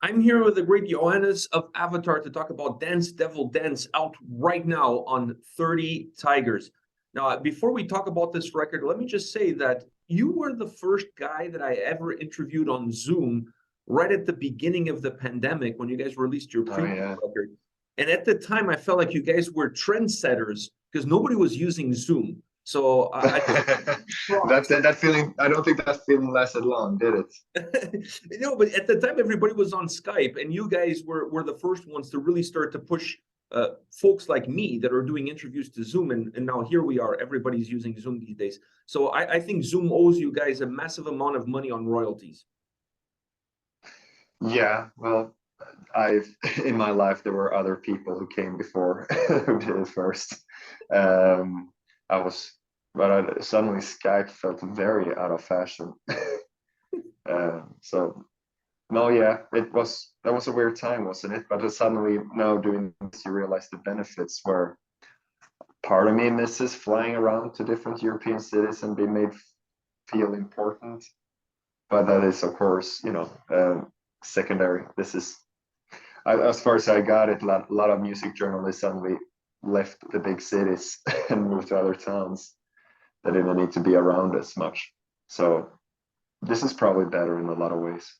I'm here with the great Johannes of Avatar to talk about Dance Devil Dance, out right now on 30 Tigers. Now, before we talk about this record, let me just say that you were the first guy that I ever interviewed on Zoom right at the beginning of the pandemic when you guys released your Oh previous yeah. record. And at the time, I felt like you guys were trendsetters because nobody was using Zoom. So I just That, props. that feeling, I don't think that feeling lasted long, did it? But at the time, everybody was on Skype, and you guys were the first ones to really start to push folks like me that are doing interviews to Zoom, and now here we are. Everybody's using Zoom these days. So I think Zoom owes you guys a massive amount of money on royalties. Yeah, well, I've in my life there were other people who came before who did it first. Um, I was, but suddenly Skype felt very out of fashion. So no, yeah, that was a weird time, wasn't it? But suddenly now doing this, you realize the benefits where part of me misses flying around to different European cities and being made feel important. But that is, of course, secondary. This is, as far as I got it, a lot of music journalists suddenly left the big cities and moved to other towns that didn't need to be around as much. So this is probably better in a lot of ways.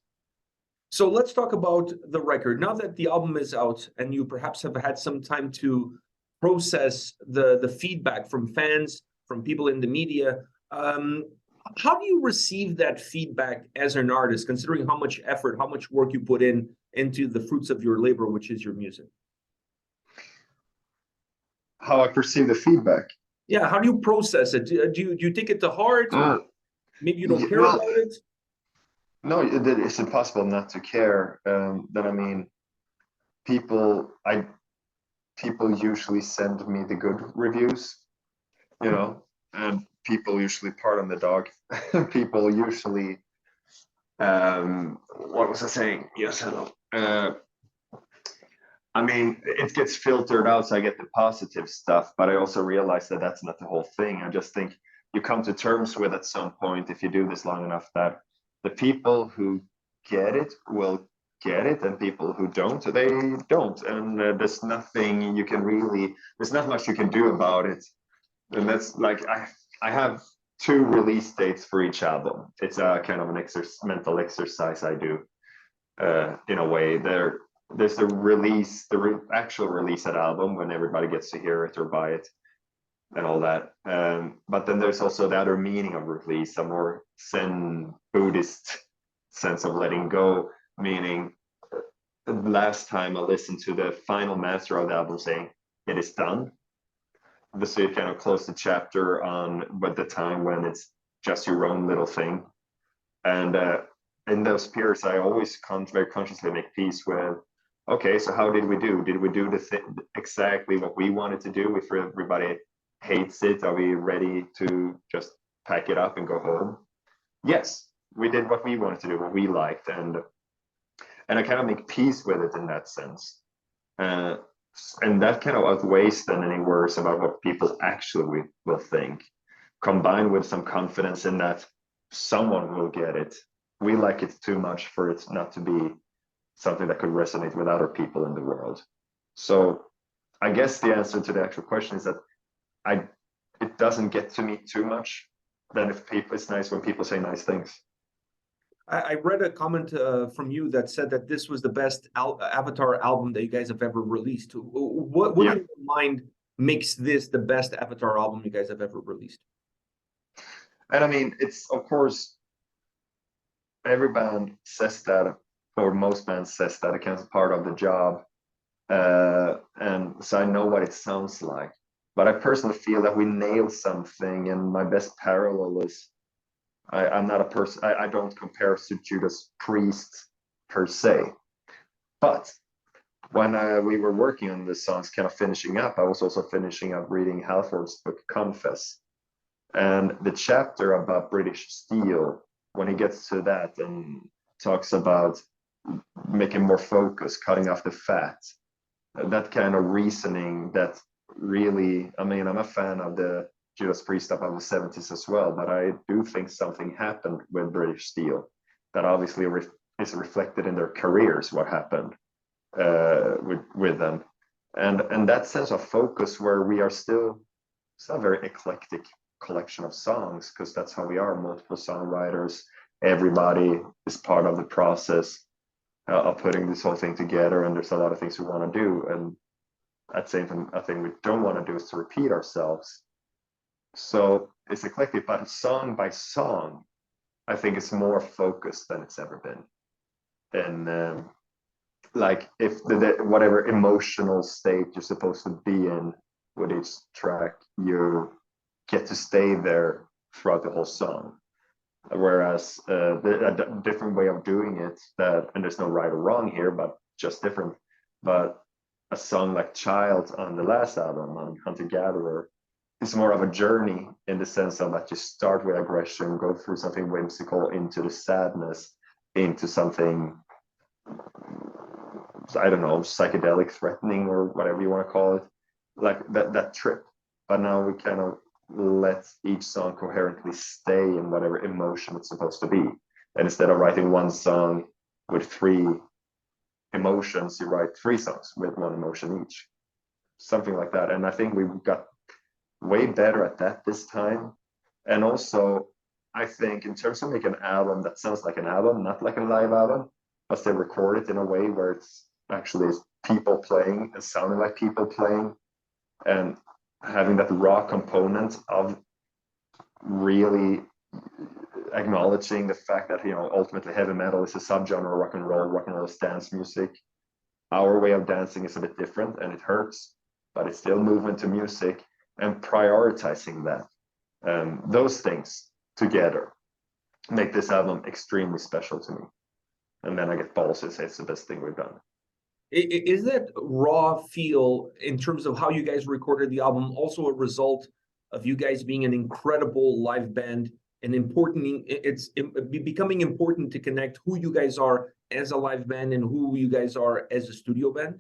So let's talk about the record. Now that the album is out, and you perhaps have had some time to process the feedback from fans, from people in the media. How do you receive that feedback as an artist, considering how much effort, how much work you put into the fruits of your labor, which is your music? How I perceive the feedback. Yeah, how do you process it? Do you take it to heart? Maybe you don't care Well, about it? no, it's impossible not to care. Then I mean, people, I people usually send me the good reviews, and people usually pardon the dog. People usually, what was I saying? Yes, hello. I mean, it gets filtered out, so I get the positive stuff, but I also realize that that's not the whole thing. I just think you come to terms with at some point, if you do this long enough, that the people who get it will get it, and people who don't, they don't. And there's not much you can do about it. And that's like, I have two release dates for each album. It's a kind of an mental exercise I do, in a way. There's the release, actual release at album when everybody gets to hear it or buy it and all that. But then there's also the other meaning of release, a more Zen Buddhist sense of letting go, meaning the last time I listened to the final master of the album saying it is done. So you kind of close the chapter on what the time when it's just your own little thing. And in those periods, I always very consciously make peace with, okay, so how did we do? Did we do exactly what we wanted to do? If everybody hates it, are we ready to just pack it up and go home? Yes, we did what we wanted to do, what we liked, and I kind of make peace with it in that sense. And that kind of outweighs than any worries about what people actually will think, combined with some confidence in that someone will get it. We like it too much for it not to be something that could resonate with other people in the world. So I guess the answer to the actual question is that it doesn't get to me too much. Then if people, it's nice when people say nice things. I read a comment from you that said that this was the best Avatar album that you guys have ever released. What Yeah. in your mind makes this the best Avatar album you guys have ever released? And I mean, it's, of course, every band says that, or most bands says that, it kind of part of the job. And so I know what it sounds like. But I personally feel that we nailed something, and my best parallel is I'm not a person, I don't compare to Judas Priest per se. But when we were working on the songs, kind of finishing up, I was also finishing up reading Halford's book, Confess. And the chapter about British Steel, when he gets to that and talks about making more focus, cutting off the fat, that kind of reasoning that really, I mean, I'm a fan of the Judas Priest stuff of the 70s as well, but I do think something happened with British Steel that obviously is reflected in their careers, what happened with them, and that sense of focus where we are still, it's a very eclectic collection of songs, because that's how we are, multiple songwriters, everybody is part of the process of putting this whole thing together, and there's a lot of things we want to do, and at the same time, a thing we don't want to do is to repeat ourselves. So it's eclectic, but song by song, I think it's more focused than it's ever been. And like if whatever emotional state you're supposed to be in with each track, you get to stay there throughout the whole song. Whereas a different way of doing it, and there's no right or wrong here, but just different. But a song like Child on the last album, on Hunter Gatherer, is more of a journey in the sense of that you start with aggression, go through something whimsical, into the sadness, into something, I don't know, psychedelic, threatening, or whatever you want to call it, like that trip. But now we kind of let each song coherently stay in whatever emotion it's supposed to be. And instead of writing one song with 3 emotions, you write 3 songs with 1 emotion each, something like that. And I think we got way better at that this time. And also, I think in terms of making an album that sounds like an album, not like a live album, but they record it in a way where it's actually people playing and sounding like people playing, and having that raw component of really acknowledging the fact that, you know, ultimately heavy metal is a subgenre of rock and roll is dance music. Our way of dancing is a bit different, and it hurts, but it's still movement to music, and prioritizing that. Those things together make this album extremely special to me. And then I get balls to say it's the best thing we've done. Is that raw feel in terms of how you guys recorded the album also a result of you guys being an incredible live band, and it's becoming important to connect who you guys are as a live band and who you guys are as a studio band?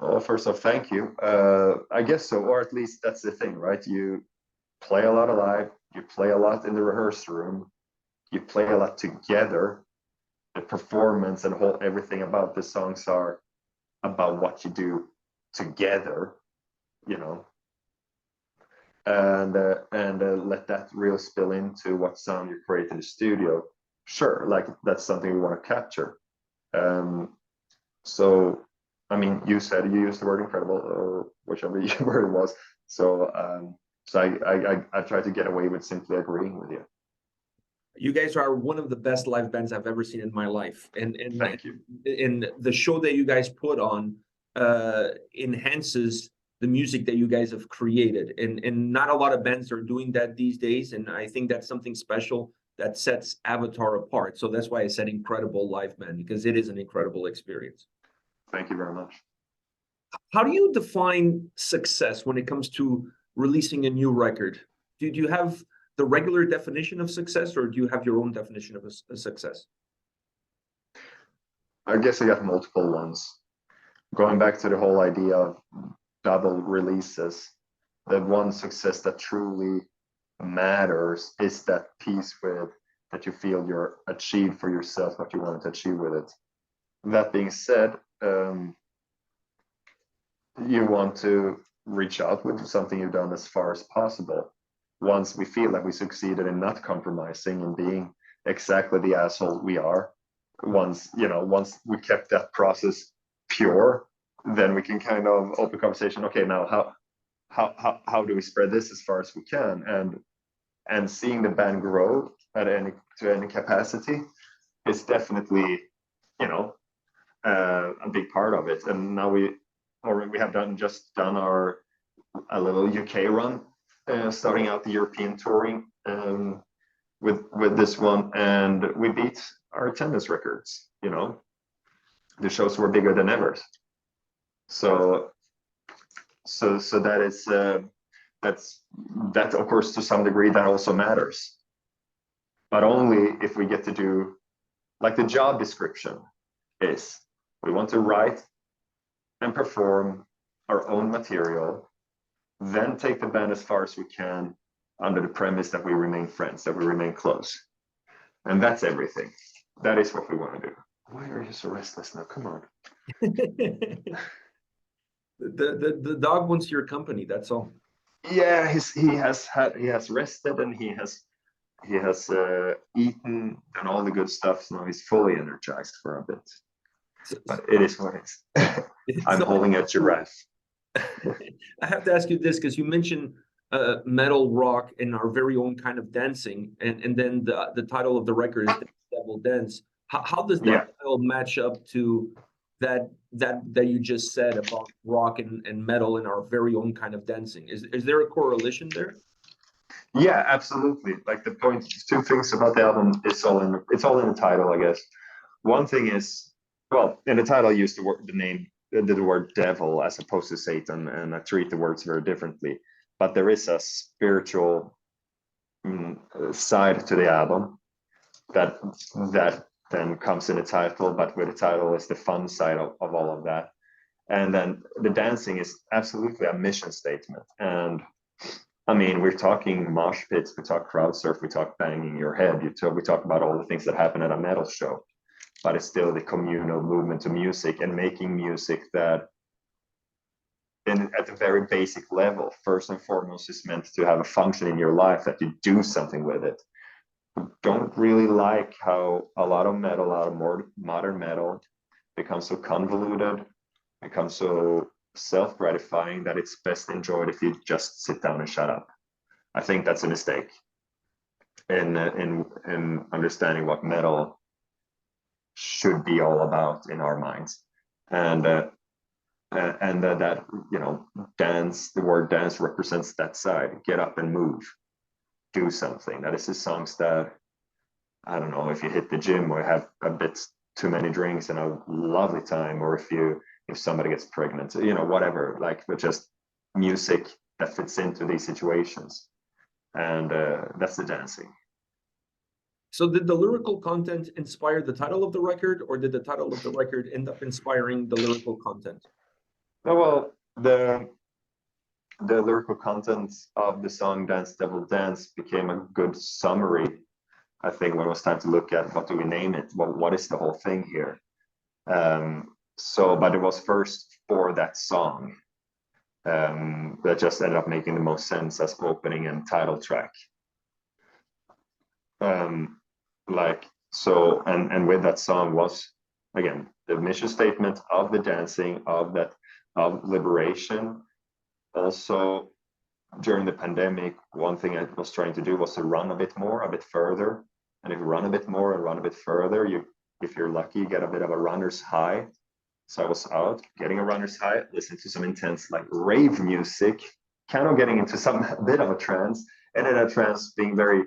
Well, first off, thank you. I guess so, or at least that's the thing, right? You play a lot of live, you play a lot in the rehearsal room, you play a lot together. The performance and everything about the songs are about what you do together, you know, and let that really spill into what sound you create in the studio. Sure, like that's something we want to capture. So, I mean, you used the word incredible, or whichever word it was. So I try to get away with simply agreeing with you. You guys are one of the best live bands I've ever seen in my life, and Thank you. And the show that you guys put on enhances the music that you guys have created, and not a lot of bands are doing that these days, and I think that's something special that sets Avatar apart. So that's why I said incredible live band, because it is an incredible experience. Thank you very much. How do you define success when it comes to releasing a new record? Do you have the regular definition of success, or do you have your own definition of a success? I guess I got multiple ones. Going back to the whole idea of double releases, the one success that truly matters is that piece with that you feel you're achieved for yourself, what you wanted to achieve with it. That being said, you want to reach out with something you've done as far as possible. Once we feel like we succeeded in not compromising and being exactly the asshole we are, once we kept that process pure, then we can kind of open conversation. Okay, now how do we spread this as far as we can? And seeing the band grow to any capacity is definitely, a big part of it. And now we have just done a little UK run, starting out the European touring with this one, and we beat our attendance records. The shows were bigger than ever. So that is that of course to some degree that also matters, but only if we get to do, like, the job description is we want to write and perform our own material, then take the band as far as we can under the premise that we remain friends, that we remain close. And that's everything. that is what we want to do. Why are you so restless now? Come on. The dog wants your company, that's all. Yeah, he has rested, and he has eaten and all the good stuff. So now he's fully energized for a bit. But it is what it is. I'm holding a giraffe. I have to ask you this, because you mentioned metal, rock, and our very own kind of dancing, and then the title of the record is Devil Dance. How does that title match up to that you just said about rock and metal and our very own kind of dancing? Is there a correlation there? Yeah, absolutely. Like the point, two things about the album, it's all in the title, I guess. One thing is, well, in the title I used the word devil as opposed to Satan, and I treat the words very differently. But there is a spiritual side to the album that then comes in the title, but where the title is the fun side of all of that. And then the dancing is absolutely a mission statement. And I mean, we're talking mosh pits, we talk crowd surf, we talk banging your head, we talk about all the things that happen at a metal show, but it's still the communal movement to music and making music that at the very basic level, first and foremost, is meant to have a function in your life, that you do something with it. Don't really like how a lot of more modern metal becomes so convoluted, becomes so self-gratifying that it's best enjoyed if you just sit down and shut up. I think that's a mistake in understanding what metal should be all about in our minds, and that dance. The word dance represents that side. Get up and move, do something. That is the songs that, I don't know, if you hit the gym or have a bit too many drinks and a lovely time, or if somebody gets pregnant, whatever, like, but just music that fits into these situations. And that's the dancing. So did the lyrical content inspire the title of the record, or did the title of the record end up inspiring the lyrical content? Oh, well, the lyrical content of the song Dance Devil Dance became a good summary, I think, when it was time to look at what do we name it? What is the whole thing here? But it was first for that song that just ended up making the most sense as opening and title track. And with that song was, again, the mission statement of the dancing, of liberation. Also, during the pandemic, one thing I was trying to do was to run a bit further. And if you run a bit more and run a bit further, if you're lucky, you get a bit of a runner's high. So I was out getting a runner's high, listening to some intense like rave music, kind of getting into a bit of a trance, and in a trance being very,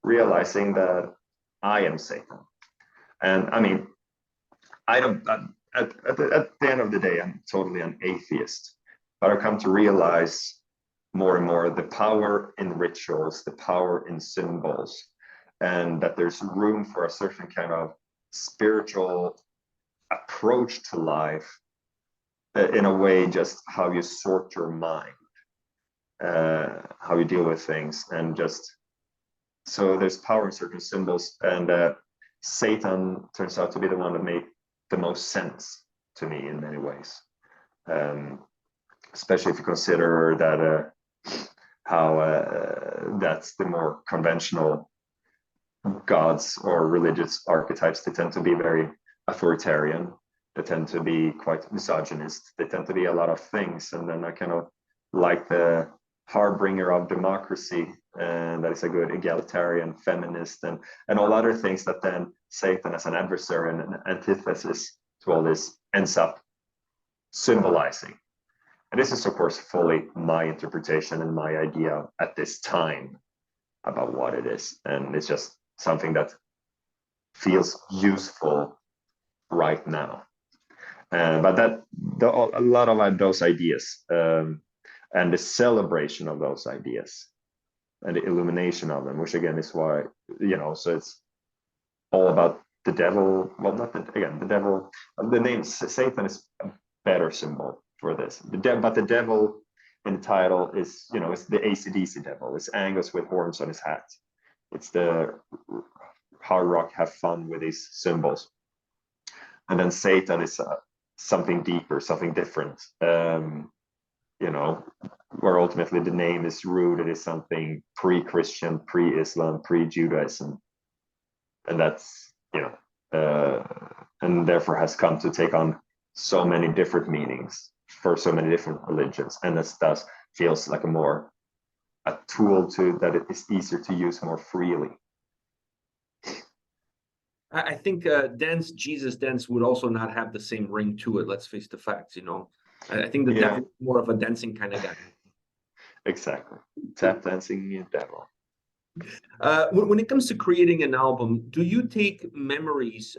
realizing that I am Satan. And I mean, at the end of the day, I'm totally an atheist, but I've come to realize more and more the power in rituals, the power in symbols, and that there's room for a certain kind of spiritual approach to life, in a way, just how you sort your mind, how you deal with things, and just so there's power in certain symbols. And Satan turns out to be the one that made the most sense to me in many ways, especially if you consider that how that's the more conventional gods or religious archetypes. They tend to be very authoritarian. They tend to be quite misogynist. They tend to be a lot of things. And then I kind of like the harbinger of democracy, and that is a good egalitarian, feminist, and all other things that then Satan as an adversary and an antithesis to all this ends up symbolizing. And this is, of course, fully my interpretation and my idea at this time about what it is. And it's just something that feels useful right now. But a lot of those ideas and the celebration of those ideas and the illumination of them, which again is why, so it's all about the devil. Well, the devil, the name Satan is a better symbol for this. But the devil in the title is, it's the AC/DC devil. It's Angus with horns on his hat. It's the hard rock, have fun with these symbols. And then Satan is something deeper, something different. You know, where ultimately the name is rooted in something pre-Christian, pre-Islam, pre-Judaism, and that's, you know, and therefore has come to take on so many different meanings for so many different religions, and this thus feels like a tool to that it is easier to use more freely. I think Jesus dance would also not have the same ring to it. Let's face the facts, you know. I think the devil is more of a dancing kind of guy. Exactly. Tap dancing devil. When it comes to creating an album, do you take memories,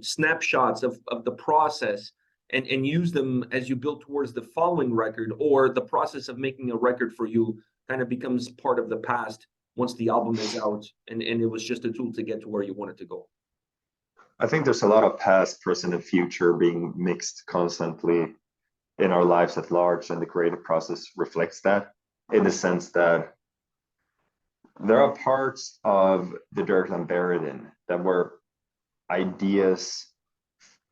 snapshots of the process and use them as you build towards the following record, or the process of making a record for you kind of becomes part of the past once the album is out and it was just a tool to get to where you wanted to go? I think there's a lot of past, present, and future being mixed constantly in our lives at large, and the creative process reflects that, in the sense that there are parts of the dirt I'm buried in that were ideas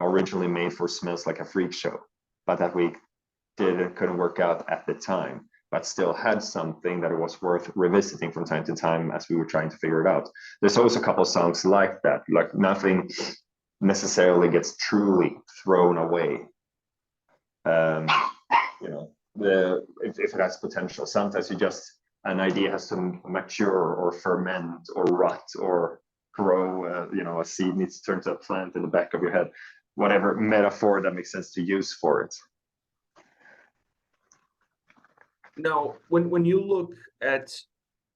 originally made for Smells Like a Freak Show, but that we couldn't work out at the time, but still had something that it was worth revisiting from time to time as we were trying to figure it out. There's also a couple of songs like that, like nothing necessarily gets truly thrown away. You know, if it has potential, sometimes an idea has to mature or ferment or rot or grow. You know, a seed needs to turn to a plant in the back of your head. Whatever metaphor that makes sense to use for it. Now, when you look at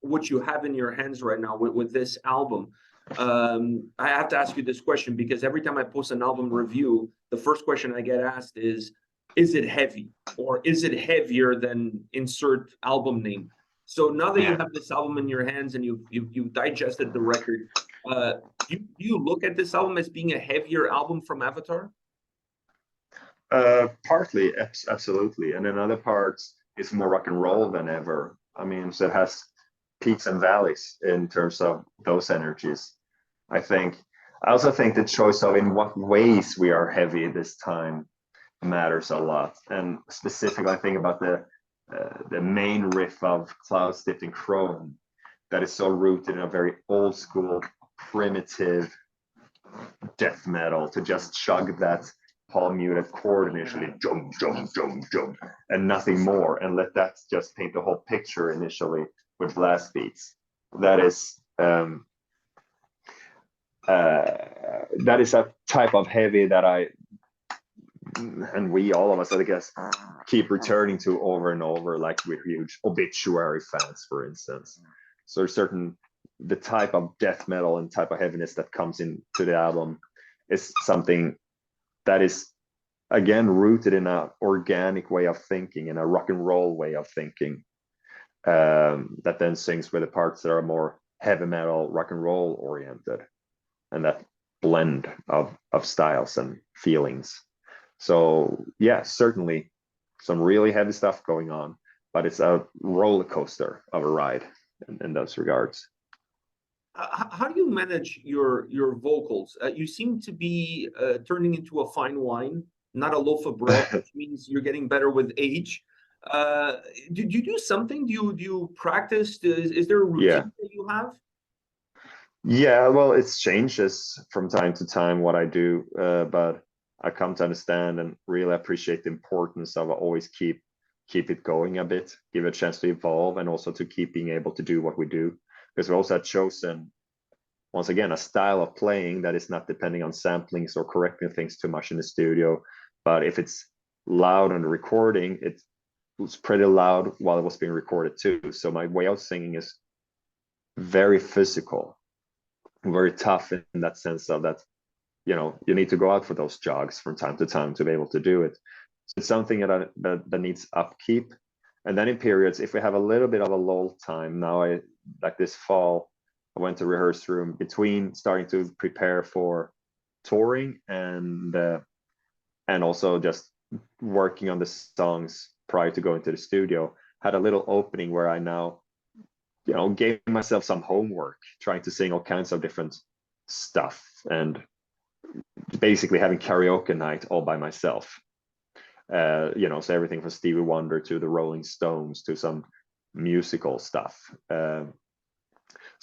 what you have in your hands right now with this album, I have to ask you this question because every time I post an album review, the first question I get asked is it heavy, or is it heavier than insert album name? So now that you have this album in your hands and you've digested the record, do you look at this album as being a heavier album from Avatar? Partly, absolutely, and in other parts, it's more rock and roll than ever. I mean, so it has peaks and valleys in terms of those energies. I also think the choice of in what ways we are heavy this time matters a lot. And specifically, I think about the main riff of Clouds Dipped in Chrome that is so rooted in a very old school, primitive death metal, to just chug that palm muted chord initially, jump, jump, jump, jump, and nothing more, and let that just paint the whole picture initially with blast beats. That is a type of heavy that all of us, I guess, keep returning to over and over, like we're huge Obituary fans, for instance. So the type of death metal and type of heaviness that comes into the album is something that is, again, rooted in an organic way of thinking, in a rock and roll way of thinking, that then sings with the parts that are more heavy metal, rock and roll oriented, and that blend of styles and feelings. So yeah, certainly some really heavy stuff going on, but it's a roller coaster of a ride in those regards. How do you manage your vocals? You seem to be turning into a fine wine, not a loaf of bread, which means you're getting better with age. Do you do something? Do you practice? Is there a routine that you have? Yeah, well, it changes from time to time what I do, but I come to understand and really appreciate the importance of always keep it going a bit, give it a chance to evolve, and also to keep being able to do what we do. Because we also have chosen, once again, a style of playing that is not depending on samplings or correcting things too much in the studio. But if it's loud on the recording, it was pretty loud while it was being recorded too. So my way of singing is very physical, very tough in that sense of that, you know, you need to go out for those jogs from time to time to be able to do it. So it's something that needs upkeep. And then in periods, if we have a little bit of a lull time, now like this fall, I went to rehearse room between starting to prepare for touring and also just working on the songs prior to going to the studio. Had a little opening where I now, you know, gave myself some homework, trying to sing all kinds of different stuff, and basically having karaoke night all by myself. You know, so everything from Stevie Wonder to the Rolling Stones to some musical stuff. So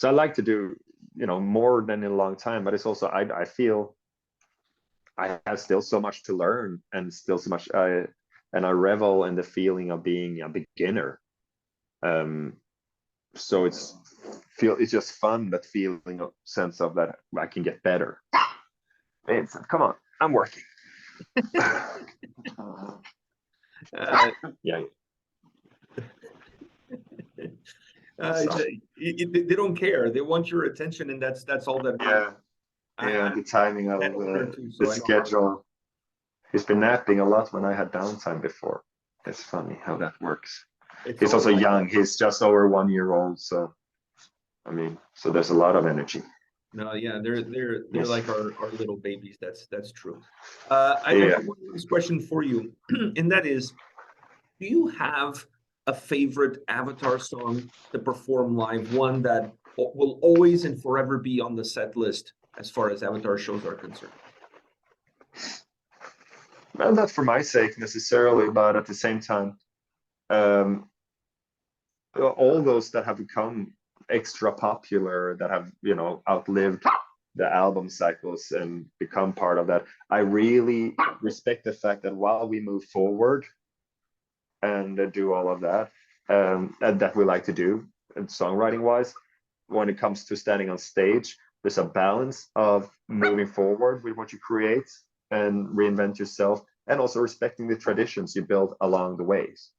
I like to do, you know, more than in a long time, but it's also, I feel I have still so much to learn, and still so much, and I revel in the feeling of being a beginner. So it's just fun, that feeling of sense of that I can get better. Vincent, come on, I'm working. Yeah. They don't care. They want your attention, and that's all that. Yeah, the timing of the schedule. He's been napping a lot when I had downtime before. It's funny how that works. He's also young. He's just over 1 year old, so I mean, so there's a lot of energy. No, yeah, they're like our little babies. That's true. I have one last question for you, and that is, do you have a favorite Avatar song to perform live? One that will always and forever be on the set list as far as Avatar shows are concerned? Well, not for my sake necessarily, but at the same time, all those that have become extra popular, that have, you know, outlived the album cycles and become part of that, I really respect the fact that while we move forward and do all of that, and that we like to do, and songwriting wise, when it comes to standing on stage, there's a balance of moving forward with what you create and reinvent yourself, and also respecting the traditions you build along the ways.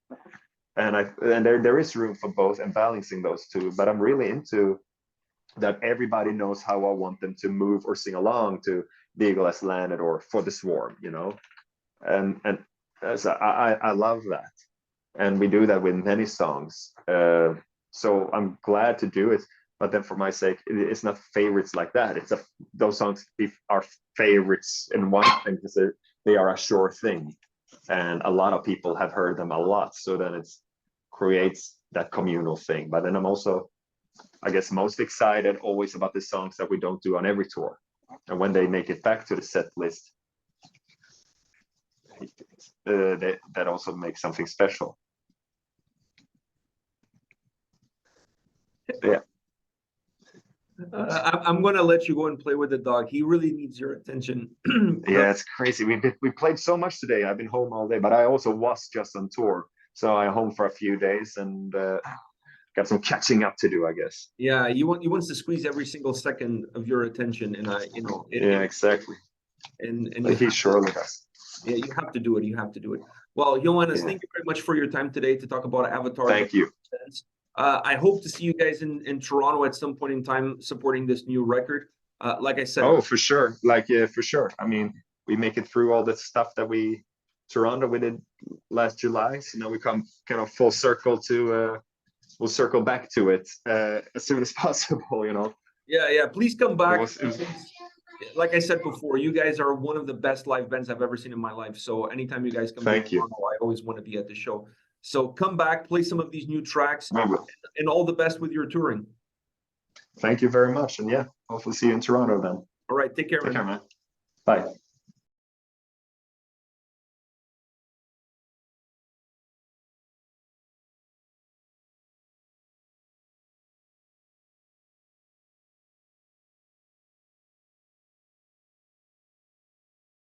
And there is room for both and balancing those two, but I'm really into that everybody knows how I want them to move or sing along to The Eagle Has Landed or For the Swarm, you know, and so I love that, and we do that with many songs. So I'm glad to do it, but then for my sake, it's not favorites like that. It's those songs are favorites in one thing because they are a sure thing, and a lot of people have heard them a lot, so then it creates that communal thing. But then I'm also, I guess, most excited always about the songs that we don't do on every tour, and when they make it back to the set list, that also makes something special. Yeah. I'm going to let you go and play with the dog. He really needs your attention. Yeah, it's crazy. We played so much today. I've been home all day, but I also was just on tour, so I'm home for a few days and got some catching up to do, I guess. Yeah, he wants to squeeze every single second of your attention, and you know. Exactly. And he surely does. Yeah, you have to do it. You have to do it. Well, Johannes, thank you very much for your time today to talk about Avatar. Thank you. I hope to see you guys in Toronto at some point in time supporting this new record. Like I said. Oh, for sure. For sure. I mean, we make it through all the stuff that Toronto we did last July. So now we come kind of full circle to, we'll circle back to it as soon as possible, you know. Yeah. Please come back. Like I said before, you guys are one of the best live bands I've ever seen in my life. So anytime you guys come to Toronto, I always want to be at the show. So come back, play some of these new tracks, and all the best with your touring. Thank you very much. And yeah, hopefully see you in Toronto then. All right, take care, man. Bye.